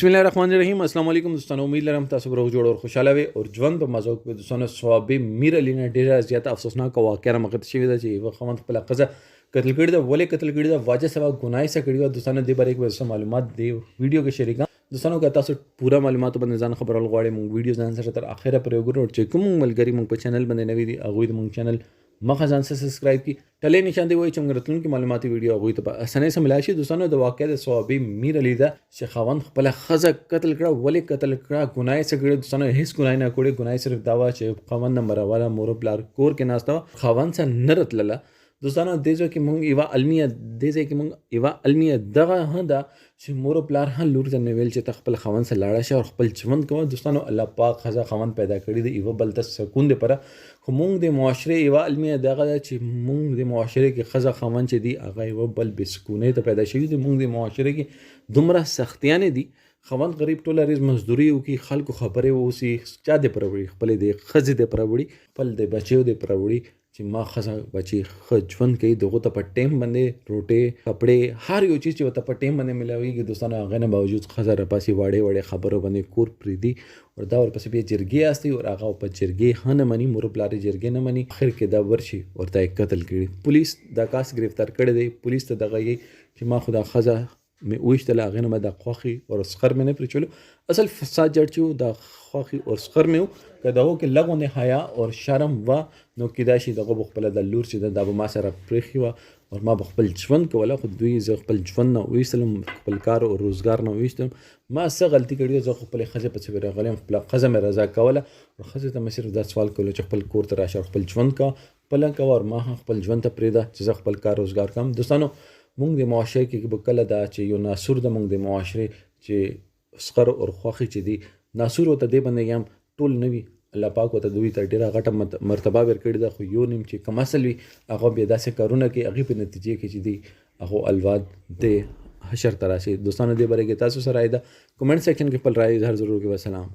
बिस्मिल्लाहिर्रहमानिर्रहीम अस्सलाम वालेकुम दोस्तانو उम्मीद लरम تاسو به روغ جوړ او خوشاله وي او ژوند په مزو کې دوستانو ثوابي میر علی نه ډیره زیاته افسوسناک واقعه مخته شوې ده چې یو خوند خپل قزه قتل کړی دا ولې قتل کړی دا واجه سبا ګناي سره کړی و دوستانو دې باره کې معلومات دی ویډیو کې شریکا دوستانو که تاسو پورا معلومات باندې ځان خبرول غواړئ مونږ ویډیو ځان سره تر اخره پرې وګورئ چې کوم ملګری مونږ په چینل باندې نوی دي هغه د مونږ چینل مخه ځان سره سبسکرایب کی ټلې نشان دی وای چې موږ راتلونکي معلوماتي ویډیو هغه ته اسانه سم ملاشي دوستانو د واقعې د ثوابي میر علی دا چې خوند خپل خزه قتل کړه ولې قتل کړه ګناي څه کړه دوستانو هیڅ ګناي نه کړی ګناي صرف دا و چې خوند نمبر والا مور بلار کور کې ناشته خوند څه نرت لاله دوستانو دیزو کې مونږ یو علمیه دیزه کې مونږ یو علمیه دغه هدا چې مور پلار هم لور ته ویل چې تخپل خوند سره لاړه شه او خپل ژوند کوه دوستانو الله پاک خزه خوند پیدا کړی دی یو بل ته سکون دی پر خو مونږ د معاشره یو علمیه دغه چې مونږ د معاشره کې خزه خوند چې دی هغه یو بل بسکونه ته پیدا شوی دی مونږ د معاشره کې دومره سختیانه دي خوند غریب ټول ریز مزدوري او کې خلکو خبره ووسی چا دې پروړي خپل دې خزه دې پروړي خپل دې بچیو دې پروړي چې ما خزه بچي ژوند کوي دغه ته په ټیم باندې روټي کپڑے هر یو چیز چې ته په ټیم باندې ملاويږي دوستانو هغه نه باوجود خزه را پاسي واړې خبرو باندې کور پریدي او دا ورپسې به جرګي استي او هغه په جرګي هنه مني مور بلاري جرګي نه مني اخر کې دا ورشي ورته قتل کړي پولیس دا کاس گرفتار کړي دی پولیس ته دغه چې ما خدا خزه می وښتل هغه نه د خوخي او سخر مې نه پرچلو اصل فساد جوړ چو د خوخي او سخر مې کدا هو کې لغونه حیا او شرم و نو کدا شي دغه خپل د لور چې د ما سره پرخي و او ما خپل ژوند کوله خو دوی ز خپل ژوند نه وېستلم خپل کار او روزګار نه وېستم ما څه غلطي کړې ز خپل خزه په څیر غلم خپل خزه مې رضا کوله او خزه ته مې صرف دا سوال کولو چې خپل کور ته راشه خپل ژوند کا پلان کا او ما خپل ژوند ته پریدا چې خپل کار روزګار کم دوستانو مونږ د معاشره کې بکله دا چې یو ناسور د مونږ د معاشره چې اسقر او خوخي چې دی ناسور او ته دی باندې یم ټول نوی الله پاک او ته دوی ته ډیره غټه مرتبه ورکړي دا خو یو نیم چې کم اصل وي هغه به داسې کارونه کې هغه په نتیجې کې چې دی هغه الواد د حشر تراشي دوستانو دې باره کې تاسو سره ایدا کمنټ سیکشن کې خپل رائے اظهار ضرور کوئ. والسلام.